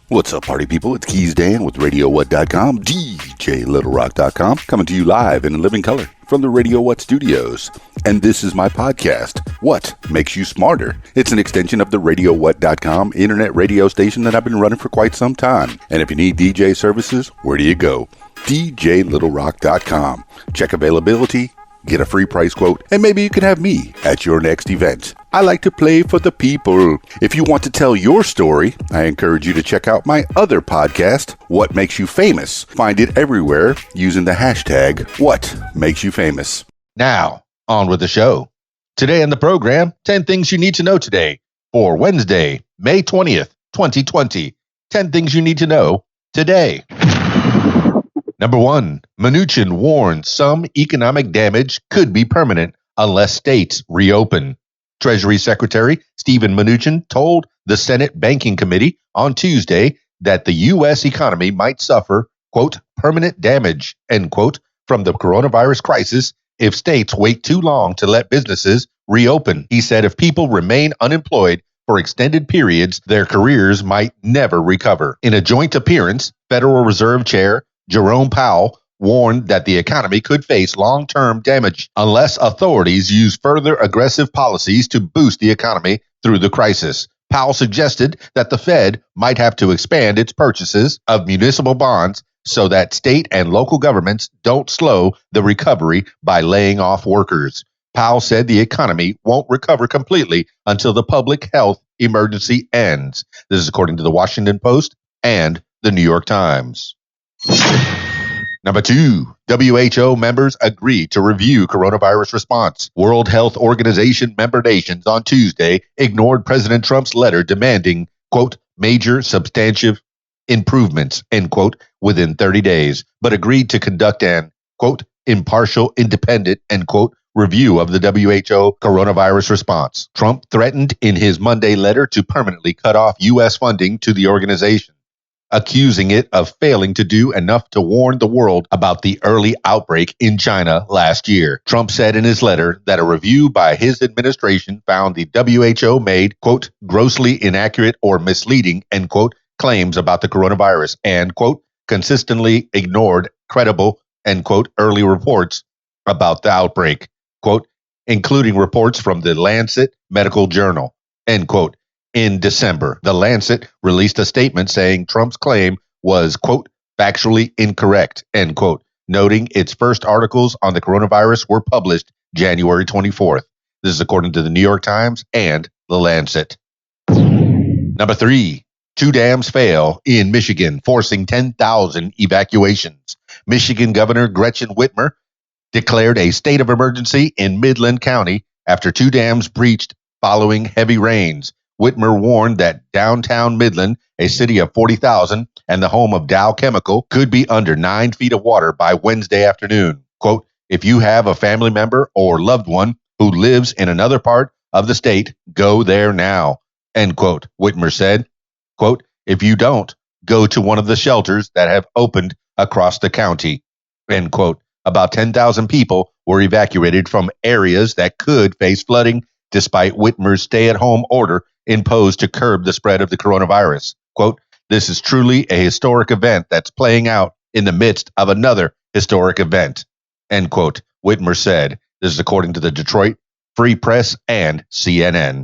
What's up, party people? It's Keys Dan with RadioWhat.com, DJLittleRock.com, coming to you live in living color from the Radio What studios. And this is my podcast, What Makes You Smarter? It's an extension of the RadioWhat.com internet radio station that I've been running for quite some time. And if you need DJ services, where do you go? DJLittleRock.com. Check availability, get a free price quote, and maybe you can have me at your next event. I like to play for the people. If you want to tell your story, I encourage you to check out my other podcast, What Makes You Famous. Find it everywhere using the hashtag #WhatMakesYouFamous. Now, on with the show. Today on the program, 10 things you need to know today for Wednesday, May 20th, 2020. 10 things you need to know today. Number 1, Mnuchin warns some economic damage could be permanent unless states reopen. Treasury Secretary Steven Mnuchin told the Senate Banking Committee on Tuesday that the U.S. economy might suffer, quote, permanent damage, end quote, from the coronavirus crisis if states wait too long to let businesses reopen. He said if people remain unemployed for extended periods, their careers might never recover. In a joint appearance, Federal Reserve Chair Jerome Powell warned that the economy could face long-term damage unless authorities use further aggressive policies to boost the economy through the crisis. Powell suggested that the Fed might have to expand its purchases of municipal bonds so that state and local governments don't slow the recovery by laying off workers. Powell said the economy won't recover completely until the public health emergency ends. This is according to the Washington Post and the New York Times. Number 2, WHO members agree to review coronavirus response. World Health Organization member nations on Tuesday ignored President Trump's letter demanding, quote, major substantive improvements, end quote, within 30 days, but agreed to conduct an, quote, impartial, independent, end quote, review of the WHO coronavirus response. Trump threatened in his Monday letter to permanently cut off U.S. funding to the organization, accusing it of failing to do enough to warn the world about the early outbreak in China last year. Trump said in his letter that a review by his administration found the WHO made, quote, grossly inaccurate or misleading, end quote, claims about the coronavirus and, quote, consistently ignored credible, end quote, early reports about the outbreak, quote, including reports from the Lancet Medical Journal, end quote. In December, The Lancet released a statement saying Trump's claim was, quote, factually incorrect, end quote, noting its first articles on the coronavirus were published January 24th. This is according to the New York Times and The Lancet. Number 3, 2 dams fail in Michigan, forcing 10,000 evacuations. Michigan Governor Gretchen Whitmer declared a state of emergency in Midland County after 2 dams breached following heavy rains. Whitmer warned that downtown Midland, a city of 40,000 and the home of Dow Chemical, could be under 9 feet of water by Wednesday afternoon. Quote, if you have a family member or loved one who lives in another part of the state, go there now, end quote, Whitmer said. Quote, if you don't, go to one of the shelters that have opened across the county, end quote. About 10,000 people were evacuated from areas that could face flooding despite Whitmer's stay-at-home order imposed to curb the spread of the coronavirus. Quote, this is truly a historic event that's playing out in the midst of another historic event, end quote, Whitmer said. This is according to the Detroit Free Press and CNN.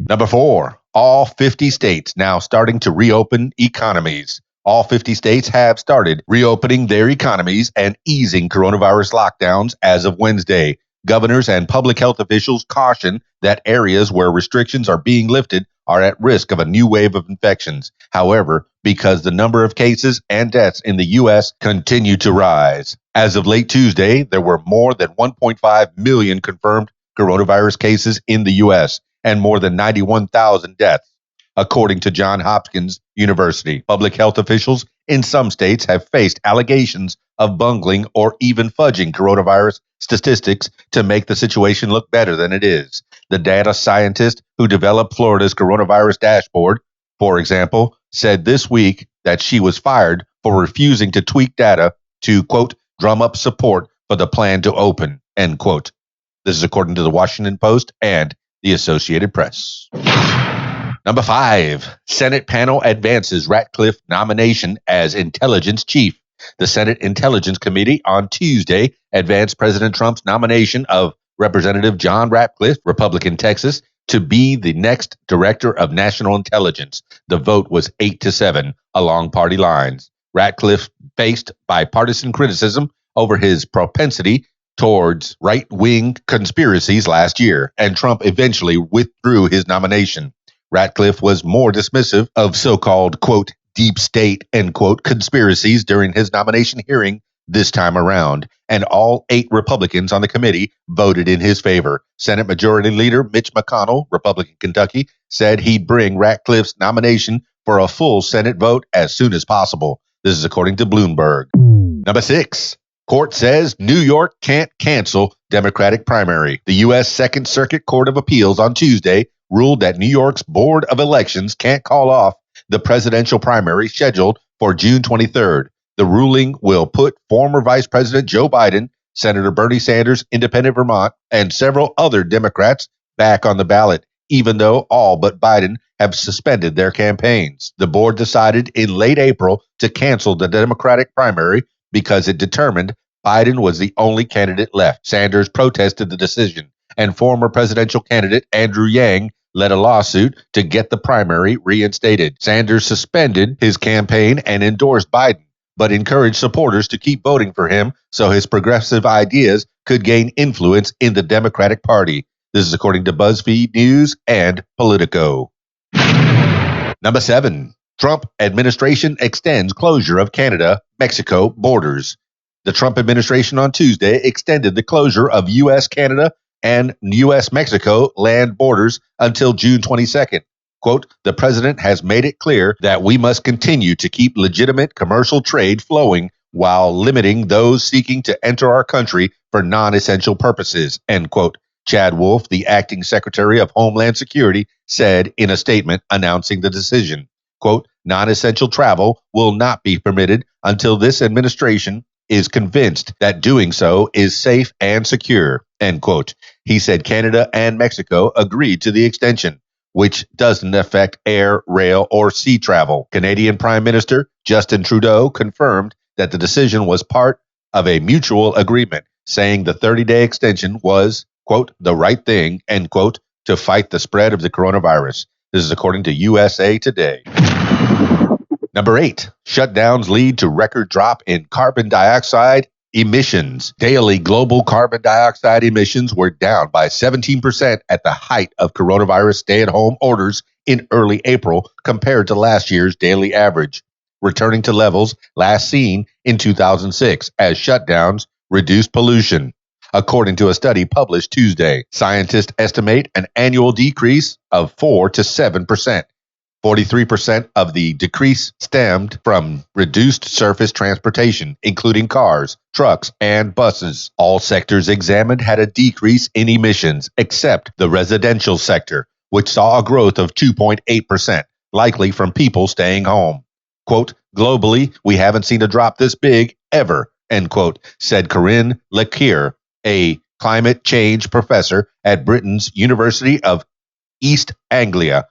Number 4, all 50 states now starting to reopen economies. All 50 states have started reopening their economies and easing coronavirus lockdowns as of Wednesday. Governors and public health officials caution that areas where restrictions are being lifted are at risk of a new wave of infections. However, because the number of cases and deaths in the U.S. continue to rise. As of late Tuesday, there were more than 1.5 million confirmed coronavirus cases in the U.S. and more than 91,000 deaths, according to Johns Hopkins University. Public health officials in some states have faced allegations of bungling or even fudging coronavirus statistics to make the situation look better than it is. The data scientist who developed Florida's coronavirus dashboard, for example, said this week that she was fired for refusing to tweak data to, quote, drum up support for the plan to open, end quote. This is according to the Washington Post and the Associated Press. Number 5, Senate panel advances Ratcliffe nomination as intelligence chief. The Senate Intelligence Committee on Tuesday advanced President Trump's nomination of Representative John Ratcliffe, Republican Texas, to be the next Director of National Intelligence. The vote was 8-7 along party lines. Ratcliffe faced bipartisan criticism over his propensity towards right-wing conspiracies last year, and Trump eventually withdrew his nomination. Ratcliffe was more dismissive of so-called, quote, deep state, end quote, conspiracies during his nomination hearing this time around, and all 8 Republicans on the committee voted in his favor. Senate Majority Leader Mitch McConnell, Republican Kentucky, said he'd bring Ratcliffe's nomination for a full Senate vote as soon as possible. This is according to Bloomberg. Number 6. Court says New York can't cancel Democratic primary. The U.S. Second Circuit Court of Appeals on Tuesday ruled that New York's Board of Elections can't call off the presidential primary scheduled for June 23rd. The ruling will put former Vice President Joe Biden, Senator Bernie Sanders, Independent Vermont, and several other Democrats back on the ballot, even though all but Biden have suspended their campaigns. The board decided in late April to cancel the Democratic primary because it determined Biden was the only candidate left. Sanders protested the decision, and former presidential candidate Andrew Yang led a lawsuit to get the primary reinstated. Sanders suspended his campaign and endorsed Biden, but encouraged supporters to keep voting for him so his progressive ideas could gain influence in the Democratic Party. This is according to BuzzFeed News and Politico. Number 7. Trump administration extends closure of Canada-Mexico borders. The Trump administration on Tuesday extended the closure of U.S.-Canada and U.S.-Mexico land borders until June 22nd. Quote, the president has made it clear that we must continue to keep legitimate commercial trade flowing while limiting those seeking to enter our country for non-essential purposes, end quote. Chad Wolf, the acting Secretary of Homeland Security, said in a statement announcing the decision. Quote, non-essential travel will not be permitted until this administration is convinced that doing so is safe and secure, end quote. He said Canada and Mexico agreed to the extension, which doesn't affect air, rail, or sea travel. Canadian Prime Minister Justin Trudeau confirmed that the decision was part of a mutual agreement, saying the 30-day extension was, quote, the right thing, end quote, to fight the spread of the coronavirus. This is according to USA Today. Number 8, shutdowns lead to record drop in carbon dioxide emissions. Daily global carbon dioxide emissions were down by 17% at the height of coronavirus stay-at-home orders in early April compared to last year's daily average, returning to levels last seen in 2006 as shutdowns reduced pollution. According to a study published Tuesday, scientists estimate an annual decrease of 4 to 7%. 43% of the decrease stemmed from reduced surface transportation, including cars, trucks, and buses. All sectors examined had a decrease in emissions, except the residential sector, which saw a growth of 2.8%, likely from people staying home. Quote, globally, we haven't seen a drop this big ever, end quote, said Corinne Lequier, a climate change professor at Britain's University of East Anglia,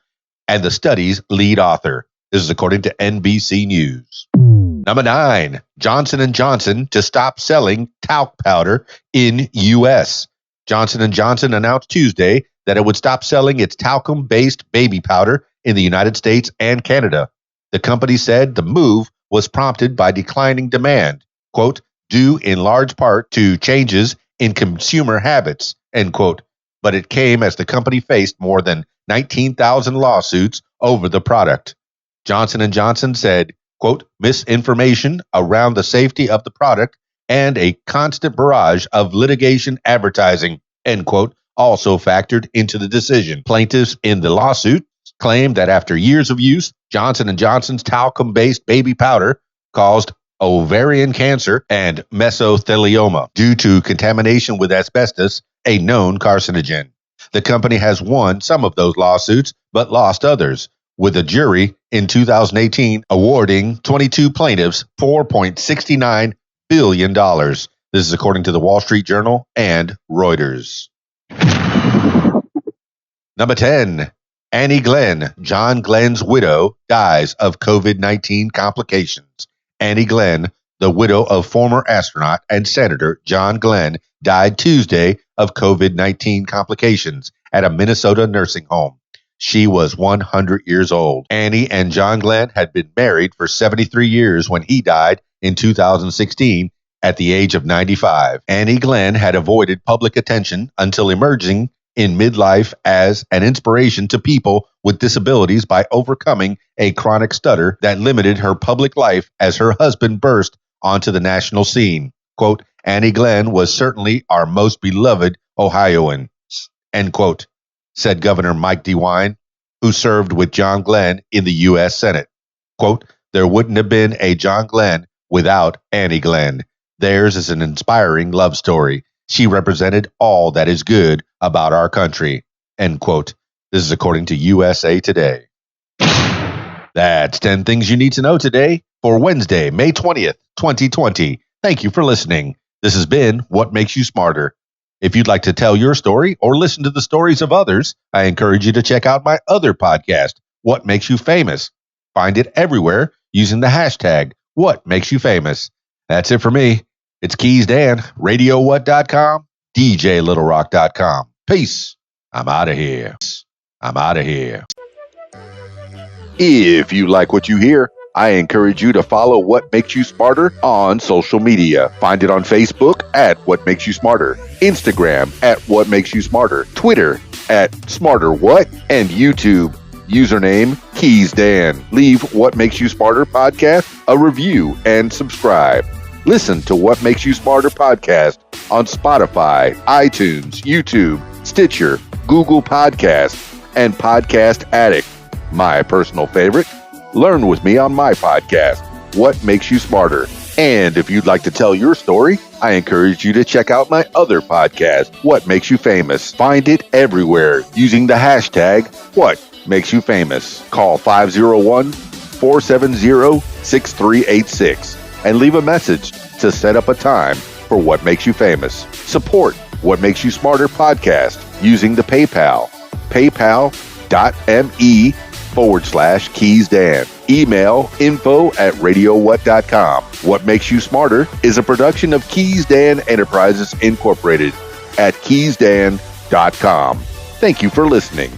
and the study's lead author. This is according to NBC News. Number 9, Johnson & Johnson to stop selling talc powder in U.S. Johnson & Johnson announced Tuesday that it would stop selling its talcum-based baby powder in the United States and Canada. The company said the move was prompted by declining demand, quote, due in large part to changes in consumer habits, end quote. But it came as the company faced more than 19,000 lawsuits over the product. Johnson & Johnson said, quote, misinformation around the safety of the product and a constant barrage of litigation advertising, end quote, also factored into the decision. Plaintiffs in the lawsuit claimed that after years of use, Johnson & Johnson's talcum-based baby powder caused ovarian cancer and mesothelioma due to contamination with asbestos, a known carcinogen. The company has won some of those lawsuits, but lost others, with a jury in 2018 awarding 22 plaintiffs $4.69 billion. This is according to the Wall Street Journal and Reuters. Number 10, Annie Glenn, John Glenn's widow, dies of COVID-19 complications. Annie Glenn, the widow of former astronaut and Senator John Glenn, died Tuesday of COVID-19 complications at a Minnesota nursing home. She was 100 years old. Annie and John Glenn had been married for 73 years when he died in 2016 at the age of 95. Annie Glenn had avoided public attention until emerging in midlife as an inspiration to people with disabilities by overcoming a chronic stutter that limited her public life as her husband burst onto the national scene. Quote, Annie Glenn was certainly our most beloved Ohioan, end quote, said Governor Mike DeWine, who served with John Glenn in the U.S. Senate. Quote, there wouldn't have been a John Glenn without Annie Glenn. Theirs is an inspiring love story. She represented all that is good about our country, end quote. This is according to USA Today. That's 10 things you need to know today for Wednesday, May 20th, 2020. Thank you for listening. This has been What Makes You Smarter. If you'd like to tell your story or listen to the stories of others, I encourage you to check out my other podcast, What Makes You Famous. Find it everywhere using the hashtag What Makes You Famous. That's it for me. It's Keys Dan, RadioWhat.com, DJLittleRock.com. Peace. I'm out of here. If you like what you hear, I encourage you to follow What Makes You Smarter on social media. Find it on Facebook at What Makes You Smarter, Instagram at What Makes You Smarter, Twitter at SmarterWhat, and YouTube, username Keys Dan. Leave What Makes You Smarter podcast a review and subscribe. Listen to What Makes You Smarter podcast on Spotify, iTunes, YouTube, Stitcher, Google Podcasts, and Podcast Addict. My personal favorite, learn with me on my podcast, What Makes You Smarter. And if you'd like to tell your story, I encourage you to check out my other podcast, What Makes You Famous. Find it everywhere using the hashtag What Makes You Famous. Call 501-470-6386 and leave a message to set up a time for What Makes You Famous. Support What Makes You Smarter podcast using the PayPal, paypal.me/KeysDan. Email info@radiowhat.com. What Makes You Smarter is a production of Keys Dan Enterprises Incorporated at keysdan.com. Thank you for listening.